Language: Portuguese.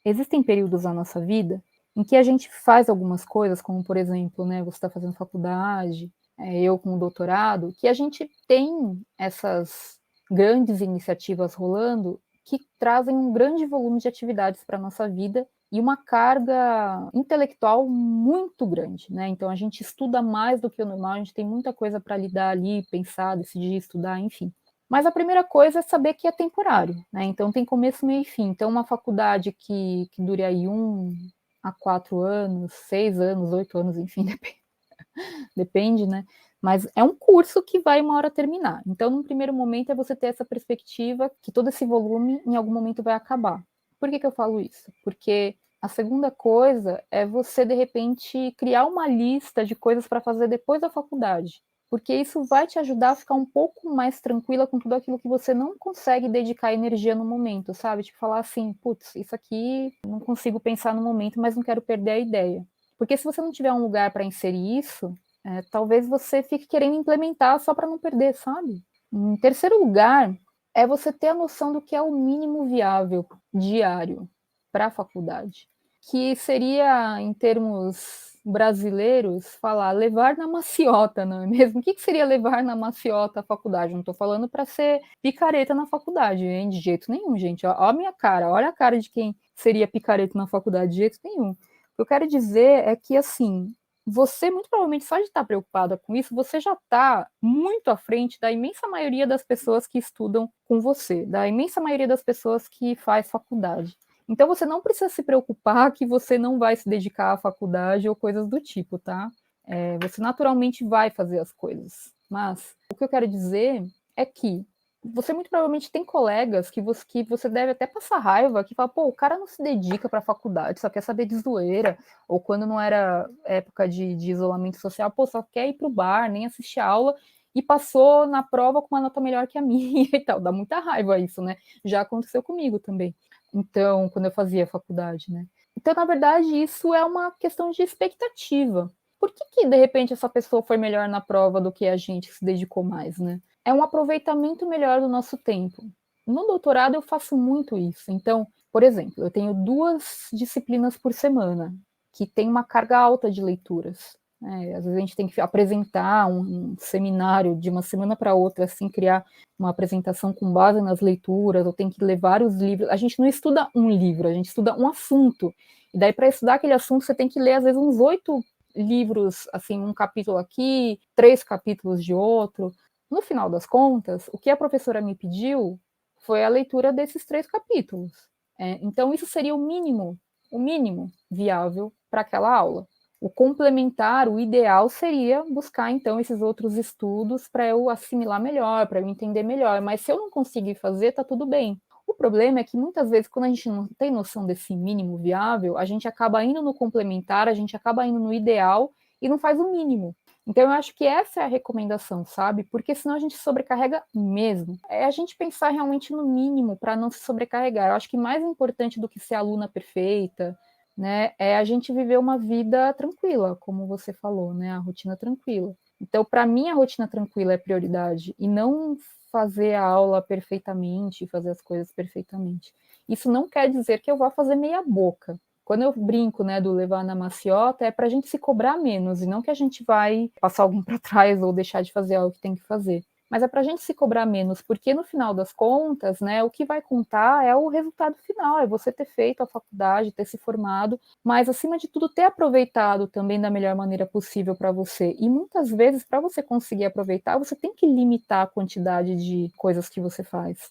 existem períodos na nossa vida em que a gente faz algumas coisas, como por exemplo, né, você está fazendo faculdade, eu com o doutorado, que a gente tem essas grandes iniciativas rolando que trazem um grande volume de atividades para a nossa vida e uma carga intelectual muito grande, né? Então a gente estuda mais do que o normal, a gente tem muita coisa para lidar ali, pensar, decidir, estudar, enfim. Mas a primeira coisa é saber que é temporário, né? Então tem começo, meio e fim. Então uma faculdade que dure aí 1 a 4 anos, 6 anos, 8 anos, enfim, depende, né? Mas é um curso que vai uma hora terminar. Então, num primeiro momento, é você ter essa perspectiva que todo esse volume, em algum momento, vai acabar. Por que eu falo isso? Porque a segunda coisa é você, de repente, criar uma lista de coisas para fazer depois da faculdade. Porque isso vai te ajudar a ficar um pouco mais tranquila com tudo aquilo que você não consegue dedicar energia no momento, sabe? Tipo, falar assim, putz, isso aqui não consigo pensar no momento, mas não quero perder a ideia. Porque se você não tiver um lugar para inserir isso, talvez você fique querendo implementar só para não perder, sabe? Em terceiro lugar, é você ter a noção do que é o mínimo viável diário para a faculdade, que seria, em termos brasileiros, falar levar na maciota, não é mesmo? O que seria levar na maciota a faculdade? Não estou falando para ser picareta na faculdade, hein? De jeito nenhum, gente. Ó a minha cara, olha a cara de quem seria picareta na faculdade, de jeito nenhum. O que eu quero dizer é que, assim, você muito provavelmente só de estar preocupada com isso, você já está muito à frente da imensa maioria das pessoas que estudam com você, da imensa maioria das pessoas que faz faculdade. Então você não precisa se preocupar que você não vai se dedicar à faculdade ou coisas do tipo, tá? Você naturalmente vai fazer as coisas. Mas o que eu quero dizer é que você muito provavelmente tem colegas que você deve até passar raiva, que fala, pô, o cara não se dedica para a faculdade, só quer saber de zoeira, ou quando não era época de isolamento social, pô, só quer ir pro bar, nem assistir a aula, e passou na prova com uma nota melhor que a minha e tal. Dá muita raiva isso, né? Já aconteceu comigo também. Então, quando eu fazia faculdade, né? Então, na verdade, isso é uma questão de expectativa. Por que de repente essa pessoa foi melhor na prova do que a gente que se dedicou mais, né? É um aproveitamento melhor do nosso tempo. No doutorado eu faço muito isso. Então, por exemplo, eu tenho 2 disciplinas por semana que tem uma carga alta de leituras. Às vezes a gente tem que apresentar um seminário de uma semana para outra, assim, criar uma apresentação com base nas leituras, ou tem que ler vários livros. A gente não estuda um livro, a gente estuda um assunto. E daí, para estudar aquele assunto, você tem que ler, às vezes, uns 8 livros, assim, um capítulo aqui, 3 capítulos de outro. No final das contas, o que a professora me pediu foi a leitura desses 3 capítulos. Então, isso seria o mínimo viável para aquela aula. O complementar, o ideal seria buscar, então, esses outros estudos para eu assimilar melhor, para eu entender melhor. Mas se eu não conseguir fazer, está tudo bem. O problema é que, muitas vezes, quando a gente não tem noção desse mínimo viável, a gente acaba indo no complementar, a gente acaba indo no ideal e não faz o mínimo. Então, eu acho que essa é a recomendação, sabe? Porque senão a gente sobrecarrega mesmo. É a gente pensar realmente no mínimo para não se sobrecarregar. Eu acho que mais importante do que ser aluna perfeita, né, é a gente viver uma vida tranquila, como você falou, né, a rotina tranquila. Então, para mim, a rotina tranquila é prioridade, e não fazer a aula perfeitamente, fazer as coisas perfeitamente. Isso não quer dizer que eu vá fazer meia boca. Quando eu brinco, né, do levar na maciota, é para a gente se cobrar menos, e não que a gente vai passar alguém para trás ou deixar de fazer algo que tem que fazer. Mas é para a gente se cobrar menos, porque no final das contas, né, o que vai contar é o resultado final, é você ter feito a faculdade, ter se formado, mas acima de tudo ter aproveitado também da melhor maneira possível para você. E muitas vezes, para você conseguir aproveitar, você tem que limitar a quantidade de coisas que você faz.